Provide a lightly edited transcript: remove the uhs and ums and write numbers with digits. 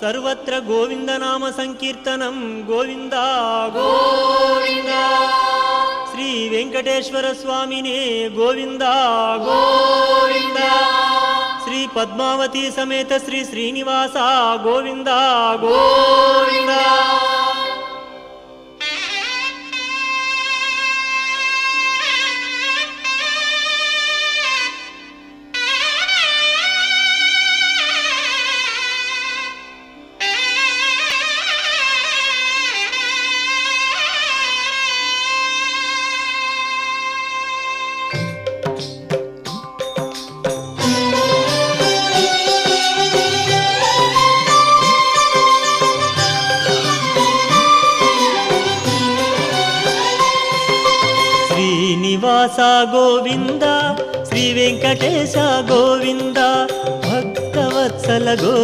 सर्वत्र गोविंद नाम संकीर्तनं गोविंद गोविंद श्री वेंकटेश्वर स्वामिने गोविंद गोविंद श्री पद्मावती समेत श्री श्रीनिवास गोविंद गोविंद శ్రీనివాస గోవింద శ్రీ వెంకటేశ గోవింద భక్తవత్సల గోవింద